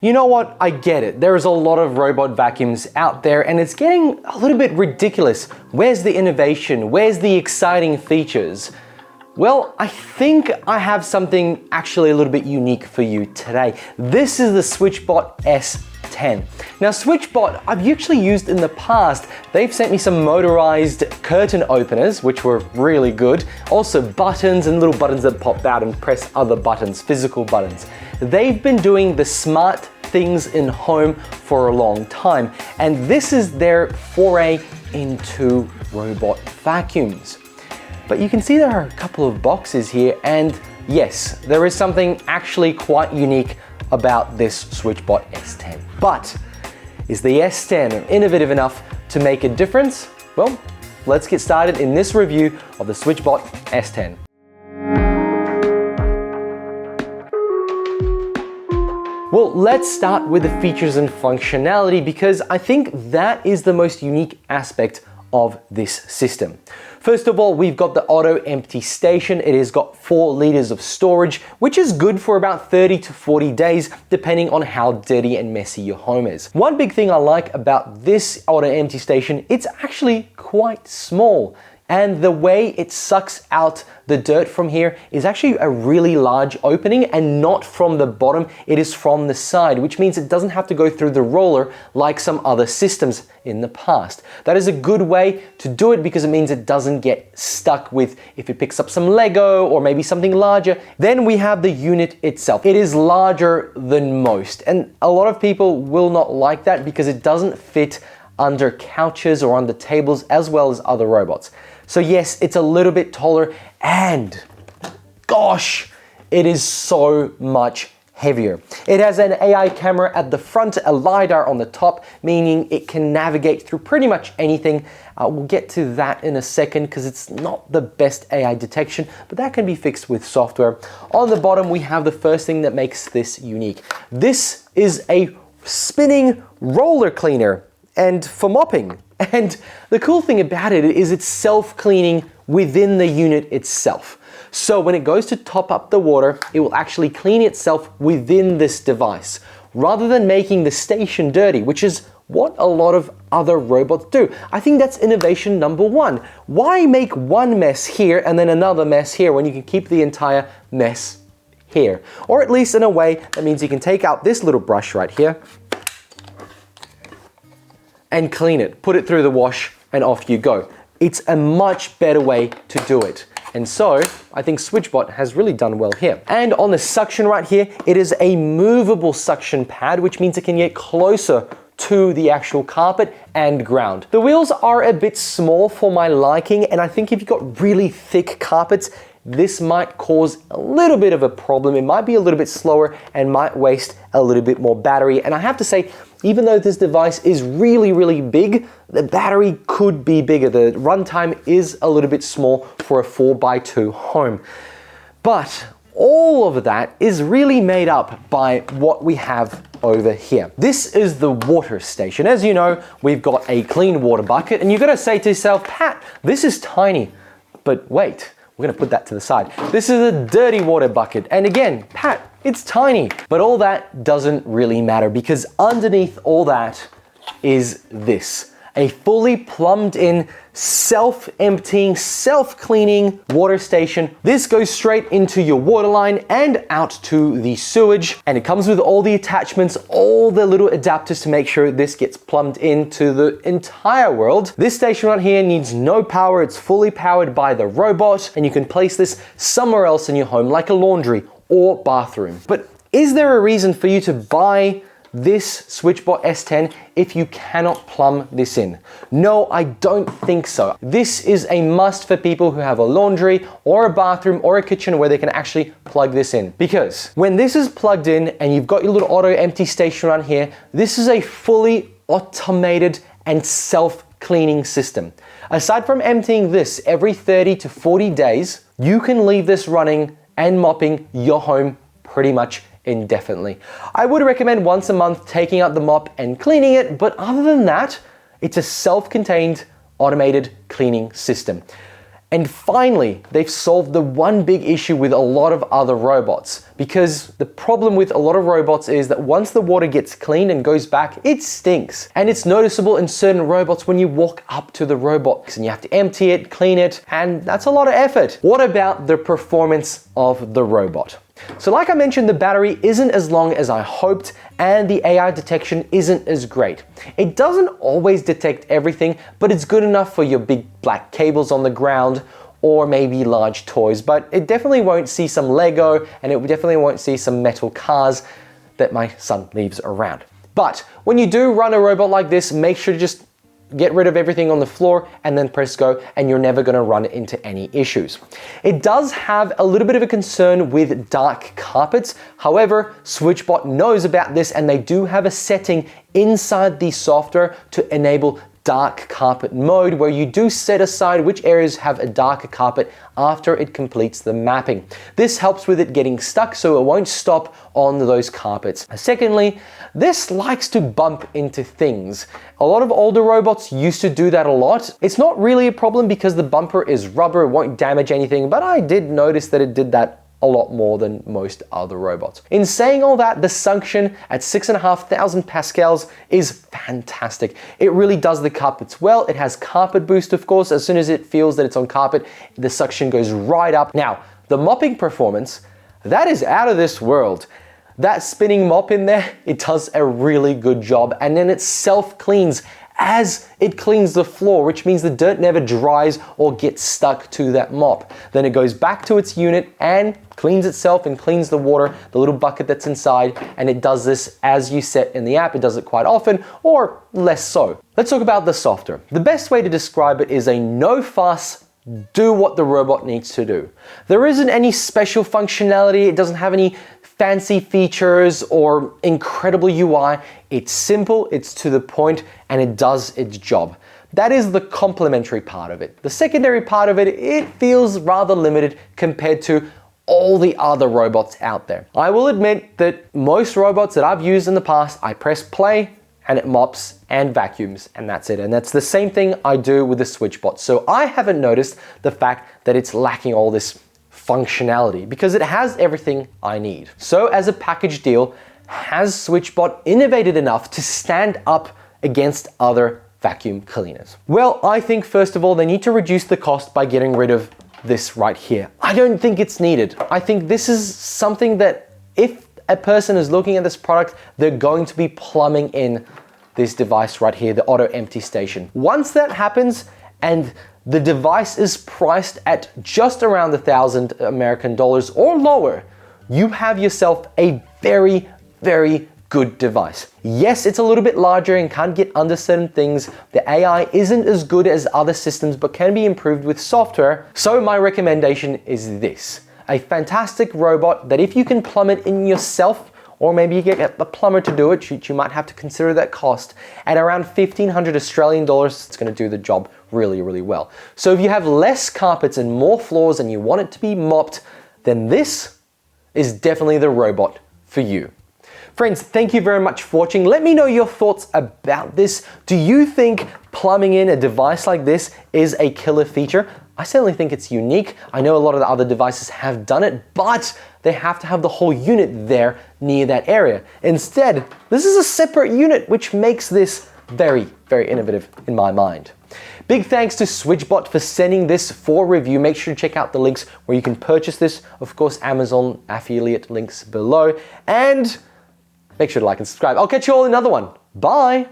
You know what? I get it. There's a lot of robot vacuums out there and it's getting a little bit ridiculous. Where's the innovation? Where's the exciting features? Well, I think I have something actually a little bit unique for you today. This is the Switchbot S10. Now, Switchbot, I've actually used in the past. They've sent me some motorized curtain openers, which were really good. Also buttons and little buttons that pop out and press other buttons, physical buttons. They've been doing the smart things in home for a long time, and this is their foray into robot vacuums. But you can see there are a couple of boxes here, and yes, there is something actually quite unique about this Switchbot S10. But is the S10 innovative enough to make a difference? Well, let's get started in this review of the Switchbot S10. Well, let's start with the features and functionality because I think that is the most unique aspect of this system. First of all, we've got the auto empty station. It has got 4 liters of storage, which is good for about 30 to 40 days, depending on how dirty and messy your home is. One big thing I like about this auto empty station, it's actually quite small. And the way it sucks out the dirt from here is actually a really large opening and not from the bottom, it is from the side, which means it doesn't have to go through the roller like some other systems in the past. That is a good way to do it because it means it doesn't get stuck with if it picks up some Lego or maybe something larger. Then we have the unit itself. It is larger than most, and a lot of people will not like that because it doesn't fit under couches or under tables as well as other robots. So yes, it's a little bit taller and gosh, it is so much heavier. It has an AI camera at the front, a LiDAR on the top, meaning it can navigate through pretty much anything. We'll get to that in a second because it's not the best AI detection, but that can be fixed with software. On the bottom, we have the first thing that makes this unique. This is a spinning roller cleaner and for mopping. And the cool thing about it is it's self-cleaning within the unit itself. So when it goes to top up the water, it will actually clean itself within this device, rather than making the station dirty, which is what a lot of other robots do. I think that's innovation number one. Why make one mess here and then another mess here when you can keep the entire mess here? Or at least in a way that means you can take out this little brush right here and clean it, put it through the wash, and off you go. It's a much better way to do it. And so, I think Switchbot has really done well here. And on the suction right here, it is a movable suction pad, which means it can get closer to the actual carpet and ground. The wheels are a bit small for my liking, and I think if you've got really thick carpets, this might cause a little bit of a problem. It might be a little bit slower and might waste a little bit more battery. And I have to say, even though this device is really, really big, the battery could be bigger. The runtime is a little bit small for a 4x2 home. But all of that is really made up by what we have over here. This is the water station. As you know, we've got a clean water bucket, and you've got to say to yourself, Pat, this is tiny. But wait, we're gonna put that to the side. This is a dirty water bucket. And again, Pat, it's tiny. But all that doesn't really matter because underneath all that is this. A fully plumbed in, self-emptying, self-cleaning water station. This goes straight into your water line and out to the sewage. And it comes with all the attachments, all the little adapters to make sure this gets plumbed into the entire world. This station right here needs no power. It's fully powered by the robot, and you can place this somewhere else in your home, like a laundry or bathroom. But is there a reason for you to buy this Switchbot S10 if you cannot plumb this in? No, I don't think so. This is a must for people who have a laundry or a bathroom or a kitchen where they can actually plug this in. Because when this is plugged in and you've got your little auto empty station around here, this is a fully automated and self-cleaning system. Aside from emptying this every 30 to 40 days, you can leave this running and mopping your home pretty much indefinitely. I would recommend once a month taking out the mop and cleaning it, but other than that, it's a self-contained automated cleaning system. And finally, they've solved the one big issue with a lot of other robots, because the problem with a lot of robots is that once the water gets cleaned and goes back, it stinks. And it's noticeable in certain robots when you walk up to the robot and you have to empty it, clean it, and that's a lot of effort. What about the performance of the robot? So like I mentioned, the battery isn't as long as I hoped, and the AI detection isn't as great. It doesn't always detect everything, but it's good enough for your big black cables on the ground or maybe large toys, but it definitely won't see some Lego, and it definitely won't see some metal cars that my son leaves around. But when you do run a robot like this, make sure to just get rid of everything on the floor and then press go, and you're never going to run into any issues. It does have a little bit of a concern with dark carpets. However, Switchbot knows about this, and they do have a setting inside the software to enable dark carpet mode, where you do set aside which areas have a darker carpet after it completes the mapping. This helps with it getting stuck, so it won't stop on those carpets. Secondly, this likes to bump into things. A lot of older robots used to do that a lot. It's not really a problem because the bumper is rubber, it won't damage anything, but I did notice that it did that a lot more than most other robots. In saying all that, the suction at 6,500 pascals is fantastic. It really does the carpets well. It has carpet boost, of course. As soon as it feels that it's on carpet, the suction goes right up. Now, the mopping performance, that is out of this world. That spinning mop in there, it does a really good job, and then it self-cleans as it cleans the floor, which means the dirt never dries or gets stuck to that mop. Then it goes back to its unit and cleans itself and cleans the water, the little bucket that's inside, and it does this as you set in the app. It does it quite often, or less so. Let's talk about the software. The best way to describe it is a no fuss, do what the robot needs to do. There isn't any special functionality. It doesn't have any fancy features or incredible UI. It's simple, it's to the point, and it does its job. That is the complementary part of it. The secondary part of it, it feels rather limited compared to all the other robots out there. I will admit that most robots that I've used in the past, I press play and it mops and vacuums, and that's it. And that's the same thing I do with the Switchbot. So I haven't noticed the fact that it's lacking all this functionality, because it has everything I need. So as a package deal, has Switchbot innovated enough to stand up against other vacuum cleaners? Well, I think first of all, they need to reduce the cost by getting rid of this right here. I don't think it's needed. I think this is something that if a person is looking at this product, they're going to be plumbing in this device right here, the auto empty station. Once that happens and the device is priced at just around $1,000 American dollars or lower, you have yourself a very, very good device. Yes, it's a little bit larger and can't get under certain things. The AI isn't as good as other systems, but can be improved with software. So my recommendation is this: a fantastic robot that if you can plumb it in yourself, or maybe you get a plumber to do it, you might have to consider that cost. At around 1,500 Australian dollars, it's gonna do the job really, really well. So if you have less carpets and more floors and you want it to be mopped, then this is definitely the robot for you. Friends, thank you very much for watching. Let me know your thoughts about this. Do you think plumbing in a device like this is a killer feature? I certainly think it's unique. I know a lot of the other devices have done it, but they have to have the whole unit there near that area. Instead, this is a separate unit, which makes this very, very innovative in my mind. Big thanks to Switchbot for sending this for review. Make sure to check out the links where you can purchase this. Of course, Amazon affiliate links below. And make sure to like and subscribe. I'll catch you all in another one. Bye.